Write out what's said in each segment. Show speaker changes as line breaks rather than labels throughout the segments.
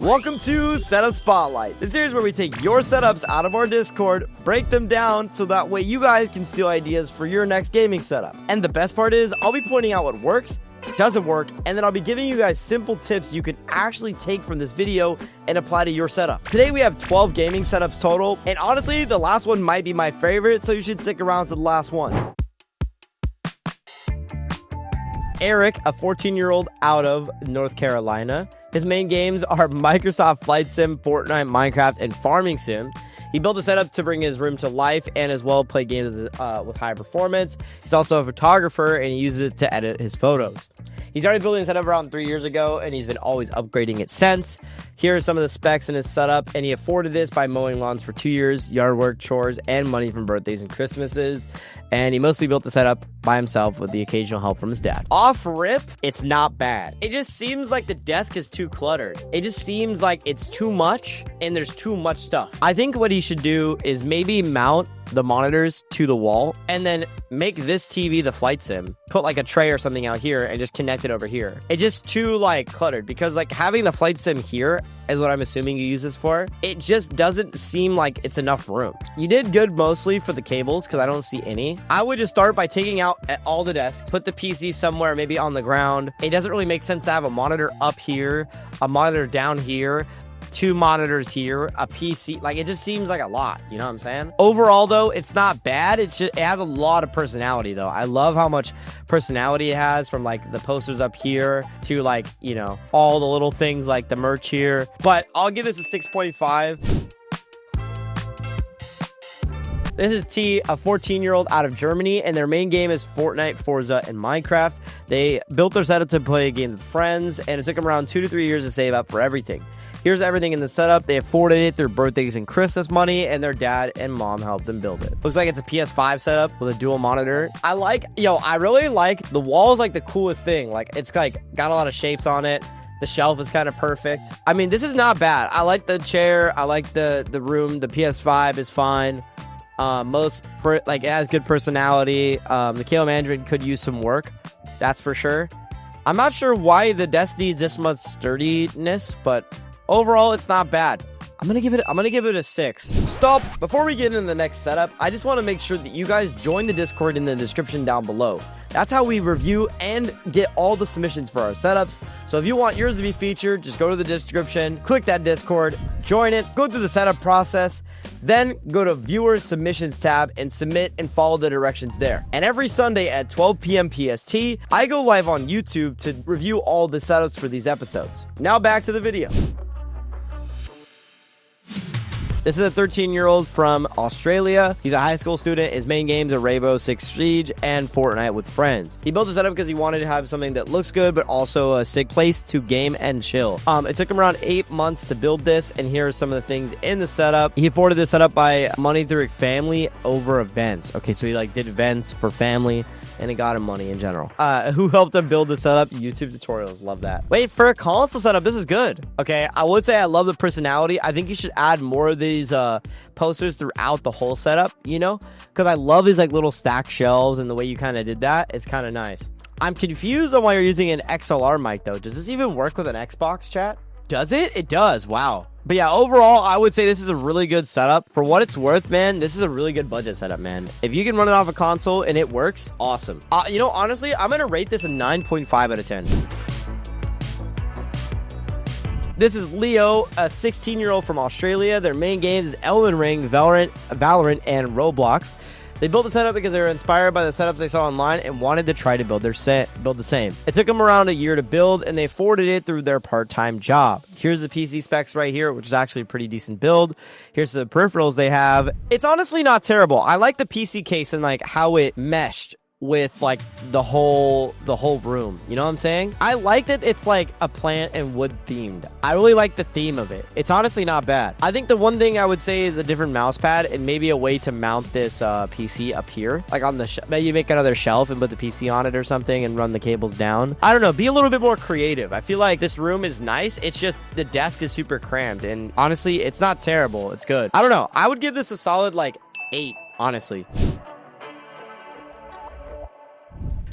Welcome to Setup Spotlight, the series where we take your setups out of our Discord, break them down so that way you guys can steal ideas for your next gaming setup. And the best part is, I'll be pointing out what works, doesn't work, and then I'll be giving you guys simple tips you can actually take from this video and apply to your setup. Today we have 12 gaming setups total, and honestly, the last one might be my favorite, so you should stick around to the last one. Eric, a 14-year-old out of North Carolina. His main games are Microsoft Flight Sim, Fortnite, Minecraft, and Farming Sim. He built a setup to bring his room to life and as well play games with high performance. He's also a photographer and he uses it to edit his photos. He started building a setup around 3 years ago and he's been always upgrading it since. Here are some of the specs in his setup, and he afforded this by mowing lawns for 2 years, yard work, chores, and money from birthdays and Christmases. And he mostly built the setup by himself with the occasional help from his dad. Off rip, it's not bad. It just seems like the desk is too cluttered. It just seems like it's too much and there's too much stuff. I think what he should do is maybe mount the monitors to the wall and then make this TV the flight sim, put like a tray or something out here and just connect it over here. It's just too like cluttered, because like having the flight sim here is what I'm assuming you use this for. It just doesn't seem like it's enough room. You did good mostly for the cables because I don't see any. I would just start by taking out all the desks, put the PC somewhere maybe on the ground. It doesn't really make sense to have a monitor up here, a monitor down here, 2 monitors here, a PC. Like, it just seems like a lot, you know what I'm saying? Overall though, it's not bad. It has a lot of personality though. I love how much personality it has, from like the posters up here to like, you know, all the little things like the merch here. But I'll give this a 6.5. This is T, a 14-year-old out of Germany, and their main game is Fortnite, Forza, and Minecraft. They built their setup to play games with friends, and it took them around 2 to 3 years to save up for everything. Here's everything in the setup. They afforded it through birthdays and Christmas money, and their dad and mom helped them build it. Looks like it's a PS5 setup with a dual monitor. I really like the wall. Is like the coolest thing. Like, it's like got a lot of shapes on it. The shelf is kind of perfect. I mean, this is not bad. I like the chair. I like the room. The PS5 is fine. It has good personality. The cable management could use some work, that's for sure. I'm not sure why the desk needs this much sturdiness, but overall it's not bad. I'm gonna give it a 6. Stop. Before we get into the next setup, I just want to make sure that you guys join the Discord in the description down below. That's how we review and get all the submissions for our setups. So if you want yours to be featured, just go to the description, click that Discord, join it, go through the setup process, then go to Viewer Submissions tab and submit and follow the directions there. And every Sunday at 12 p.m. PST, I go live on YouTube to review all the setups for these episodes. Now back to the video. This is a 13-year-old from Australia. He's a high school student. His main games are Rainbow Six Siege and Fortnite with friends. He built this setup because he wanted to have something that looks good, but also a sick place to game and chill. It took him around 8 months to build this, and here are some of the things in the setup. He afforded this setup by money through family over events. Okay, so he like did events for family, and it got him money in general. Who helped him build the setup? YouTube tutorials. Love that. Wait, for a console setup, this is good. Okay, I would say I love the personality. I think you should add more of these posters throughout the whole setup, you know, because I love these like little stack shelves, and the way you kind of did that is kind of nice. I'm confused on why you're using an XLR mic though. Does this even work with an Xbox, chat? Does it? It does. Wow. But yeah, overall, I would say this is a really good setup. For what it's worth, man, this is a really good budget setup, man. If you can run it off a console and it works, awesome. You know, honestly, I'm going to rate this a 9.5 out of 10. This is Leo, a 16-year-old from Australia. Their main games is Elden Ring, Valorant, and Roblox. They built the setup because they were inspired by the setups they saw online and wanted to try to build the same. It took them around a year to build, and they afforded it through their part-time job. Here's the PC specs right here, which is actually a pretty decent build. Here's the peripherals they have. It's honestly not terrible. I like the PC case and like how it meshed with like the whole room, you know what I'm saying? I like that it's like a plant and wood themed. I really like the theme of it. It's honestly not bad. I think the one thing I would say is a different mouse pad and maybe a way to mount this PC up here, like on the maybe you make another shelf and put the PC on it or something and run the cables down. I don't know, be a little bit more creative. I feel like this room is nice. It's just the desk is super cramped, and honestly, it's not terrible. It's good. I don't know. I would give this a solid like 8, honestly.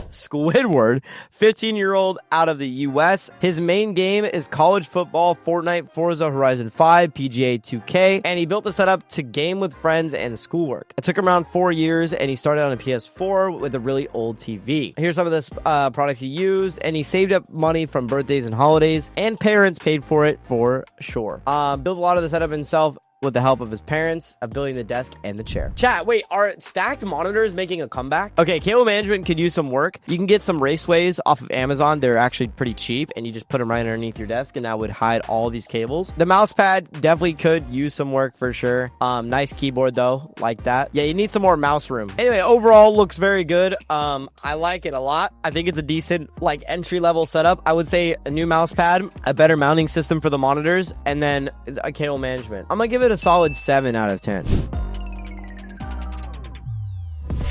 Squidward, 15-year-old out of the US. His main game is college football, Fortnite, Forza Horizon 5, PGA 2K, and he built the setup to game with friends and schoolwork. It took him around 4 years, and he started on a PS4 with a really old TV. Here's some of the products he used, and he saved up money from birthdays and holidays, and parents paid for it for sure. Built a lot of the setup himself with the help of his parents of building the desk and the chair. Chat, wait, are stacked monitors making a comeback? Okay, cable management could use some work. You can get some raceways off of Amazon. They're actually pretty cheap, and you just put them right underneath your desk, and that would hide all these cables. The mouse pad definitely could use some work for sure. Nice keyboard though, like that. Yeah, you need some more mouse room. Anyway, overall looks very good. I like it a lot. I think it's a decent like entry-level setup. I would say a new mouse pad, a better mounting system for the monitors, and then a cable management. I'm gonna give it a solid 7 out of 10.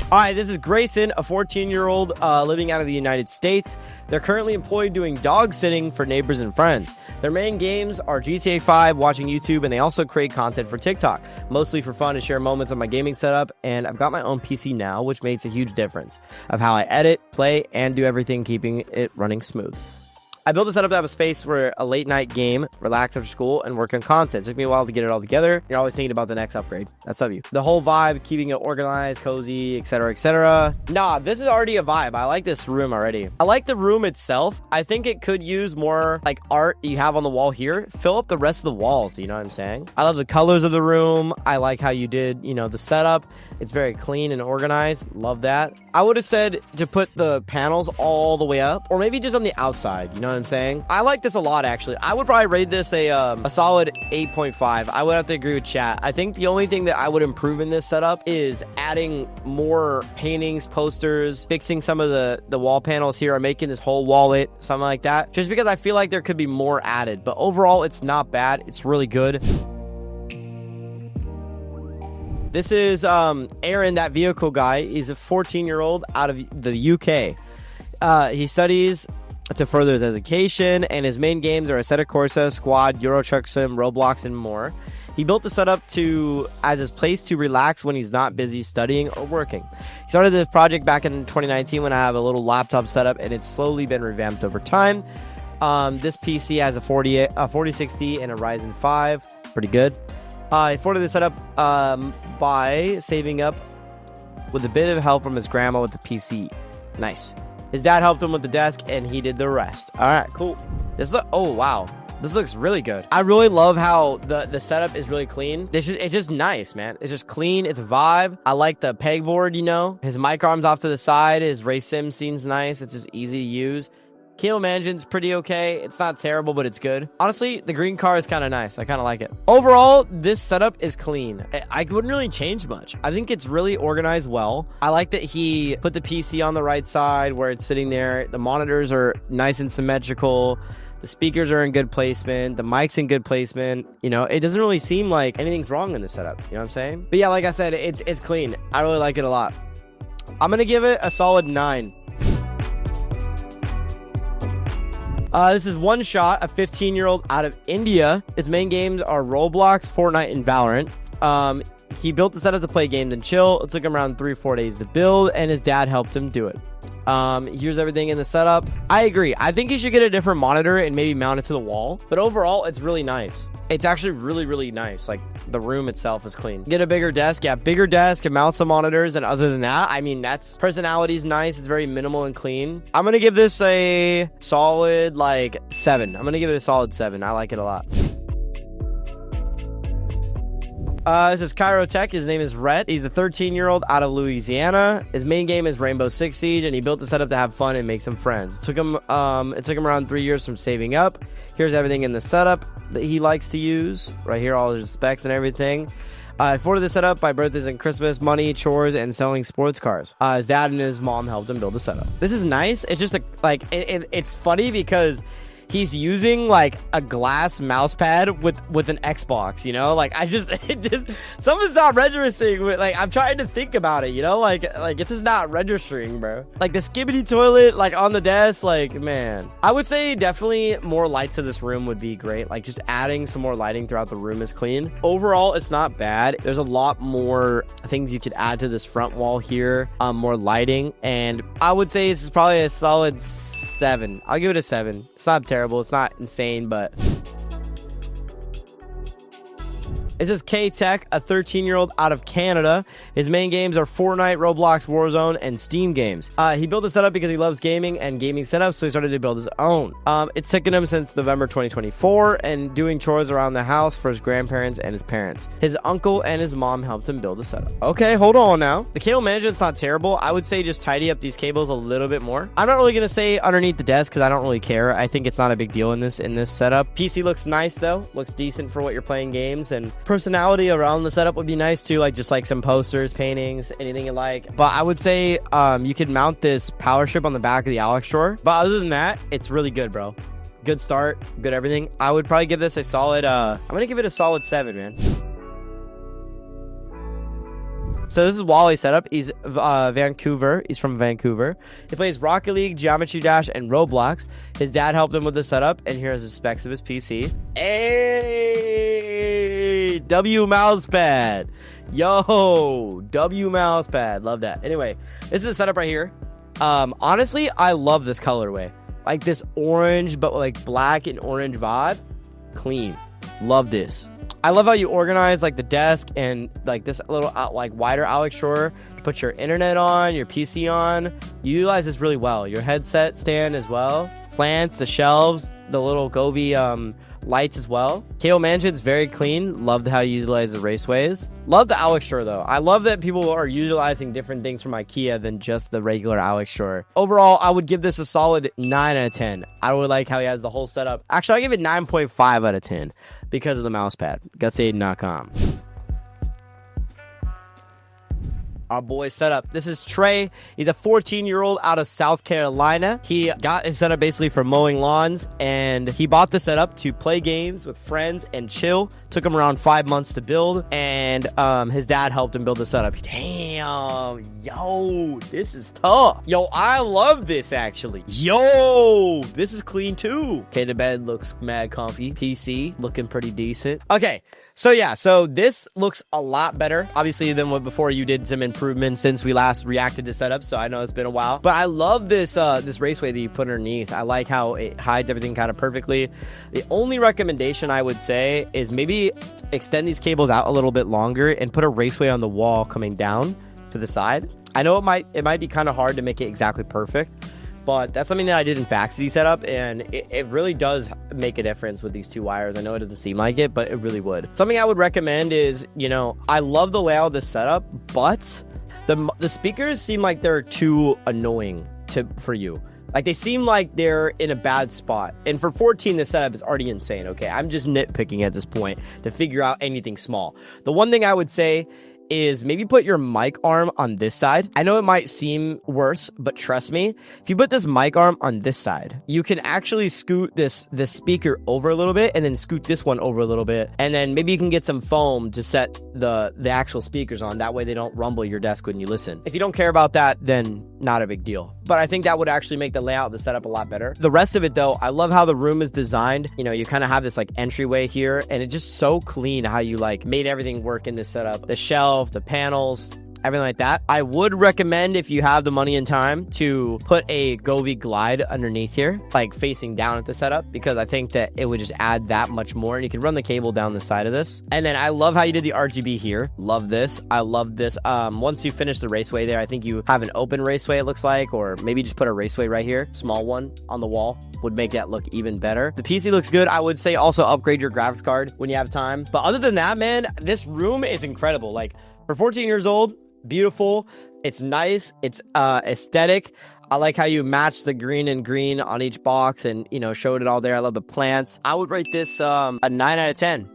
All right, this is Grayson, a 14-year-old living out of the United States. They're currently employed doing dog sitting for neighbors and friends. Their main games are GTA 5, watching YouTube, and they also create content for TikTok, mostly for fun to share moments of my gaming setup. And I've got my own PC now, which makes a huge difference of how I edit, play, and do everything, keeping it running smooth. I built this setup to have a space for a late night game, relax after school, and work on content. It took me a while to get it all together. You're always thinking about the next upgrade. That's of you. The whole vibe, keeping it organized, cozy, etc., etc. Nah, this is already a vibe. I like this room already. I like the room itself. I think it could use more like art you have on the wall here. Fill up the rest of the walls, you know what I'm saying? I love the colors of the room. I like how you did, the setup. It's very clean and organized. Love that. I would have said to put the panels all the way up, or maybe just on the outside, you know what I'm saying? I like this a lot, actually. I would probably rate this a solid 8.5. I would have to agree with chat. I think the only thing that I would improve in this setup is adding more paintings, posters, fixing some of the wall panels here, or making this whole wallet, something like that. Just because I feel like there could be more added. But overall, it's not bad. It's really good. This is Aaron, that vehicle guy. He's a 14-year-old out of the UK. He studies to further his education, and his main games are Assetto Corsa, Squad, Euro Truck Sim, Roblox, and more. He built the setup as his place to relax when he's not busy studying or working. He started this project back in 2019 when I have a little laptop setup, and it's slowly been revamped over time. This PC has a 4060 and a Ryzen 5. Pretty good. He afforded the setup by saving up with a bit of help from his grandma with the PC. Nice. His dad helped him with the desk, and he did the rest. All right, cool. Oh, wow. This looks really good. I really love how the setup is really clean. It's just nice, man. It's just clean. It's a vibe. I like the pegboard, His mic arms off to the side. His race sim seems nice. It's just easy to use. Cable management's pretty okay. It's not terrible, but it's good. Honestly, the green car is kind of nice. I kind of like it. Overall, this setup is clean. I wouldn't really change much. I think it's really organized well. I like that he put the PC on the right side where it's sitting there. The monitors are nice and symmetrical. The speakers are in good placement. The mic's in good placement. It doesn't really seem like anything's wrong in the setup. You know what I'm saying? But yeah, like I said, it's clean. I really like it a lot. I'm going to give it a solid 9. This is One Shot, a 15-year-old out of India. His main games are Roblox, Fortnite, and Valorant. He built the setup to play games and chill. It took him around 3-4 days to build, and his dad helped him do it. Here's everything in the setup. I agree. I think he should get a different monitor and maybe mount it to the wall. But overall, it's really nice. It's actually really, really nice. Like, the room itself is clean. Get a bigger desk. Yeah, bigger desk and mount some monitors. And other than that, that's personality's nice. It's very minimal and clean. I'm going to give this a solid, 7. I'm going to give it a solid 7. I like it a lot. This is Cairo Tech. His name is Rhett. He's a 13-year-old out of Louisiana. His main game is Rainbow Six Siege, and he built the setup to have fun and make some friends. It took him around 3 years from saving up. Here's everything in the setup that he likes to use. Right here, all his specs and everything. Afforded the setup by birthdays and Christmas, money, chores, and selling sports cars. His dad and his mom helped him build the setup. This is nice. It's just it's funny because he's using like a glass mouse pad with an Xbox, you know? Like something's not registering with, like, I'm trying to think about it, you know? Like it's just not registering, bro. Like the skibbity toilet like on the desk, like, man. I would say definitely more lights to this room would be great. Like just adding some more lighting throughout the room is clean. Overall, it's not bad. There's a lot more things you could add to this front wall here, more lighting, and I would say this is probably a solid 7. I'll give it a 7. It's not terrible. It's not insane, but this is K-Tech, a 13-year-old out of Canada. His main games are Fortnite, Roblox, Warzone, and Steam games. He built a setup because he loves gaming and gaming setups, so he started to build his own. It's taken him since November 2024 and doing chores around the house for his grandparents and his parents. His uncle and his mom helped him build the setup. Okay, hold on now. The cable management's not terrible. I would say just tidy up these cables a little bit more. I'm not really going to say underneath the desk because I don't really care. I think it's not a big deal in this setup. PC looks nice, though. Looks decent for what you're playing games, and personality around the setup would be nice too, like just like some posters, paintings, anything you like. But I would say you could mount this power strip on the back of the Alex drawer. But other than that, it's really good, bro. Good start, good everything. I would probably give this a solid I'm gonna give it a solid 7, man. So this is Wally's setup. He's Vancouver. He's from Vancouver. He plays Rocket League, Geometry Dash, and Roblox. His dad helped him with the setup, and here's the specs of his PC. Hey, W mousepad. Yo, W mousepad. Love that. Anyway, this is the setup right here. Honestly, I love this colorway. Like this orange, but like black and orange vibe. Clean. Love this. I love how you organize like the desk and like this little like wider Alex drawer to put your internet on, your PC on. You utilize this really well. Your headset stand as well. Plants, the shelves, the little Govee lights as well. Cable management's very clean. Loved how you utilize the raceways. Love the Alex drawer though. I love that people are utilizing different things from IKEA than just the regular Alex drawer. Overall, I would give this a solid 9 out of 10. I would like how he has the whole setup. Actually, I give it 9.5 out of 10 because of the mouse pad. Gutsaiden.com. Our boy setup. This is Trey. He's a 14-year-old out of South Carolina. He got his setup basically for mowing lawns, and he bought the setup to play games with friends and chill. Took him around 5 months to build, and his dad helped him build the setup. Damn, yo, this is tough. Yo, I love this actually. Yo, this is clean too. Okay, the bed looks mad comfy. PC looking pretty decent. Okay. So yeah, so this looks a lot better, obviously, than what before. You did some improvements since we last reacted to setup, so I know it's been a while. But I love this this raceway that you put underneath. I like how it hides everything kind of perfectly. The only recommendation I would say is maybe extend these cables out a little bit longer and put a raceway on the wall coming down to the side. I know it might be kind of hard to make it exactly perfect, but that's something that I did in Faxity setup, and it really does make a difference with these two wires. I know it doesn't seem like it, but it really would. Something I would recommend is, you know, I love the layout of this setup, but the speakers seem like they're too annoying for you. Like, they seem like they're in a bad spot. And for 14, the setup is already insane, okay? I'm just nitpicking at this point to figure out anything small. The one thing I would say is maybe put your mic arm on this side. I know it might seem worse, but trust me, if you put this mic arm on this side, you can actually scoot this speaker over a little bit and then scoot this one over a little bit. And then maybe you can get some foam to set the actual speakers on. That way they don't rumble your desk when you listen. If you don't care about that, then not a big deal. But I think that would actually make the layout of the setup a lot better. The rest of it though, I love how the room is designed. You know, you kind of have this like entryway here, and it's just so clean how you like made everything work in this setup. The shelf, the panels, everything like that. I would recommend, if you have the money and time, to put a Govee glide underneath here, like facing down at the setup, because I think that it would just add that much more, and you can run the cable down the side of this. And then I love how you did the RGB here. Love this. I love this. Once you finish the raceway there, I think you have an open raceway, it looks like, or maybe just put a raceway right here, small one on the wall, would make that look even better. The PC looks good. I would say also upgrade your graphics card when you have time. But other than that, man, this room is incredible. Like, for 14 years old, beautiful. It's nice. It's aesthetic. I like how you match the green and green on each box and, you know, showed it all there. I love the plants. I would rate this a 9 out of 10.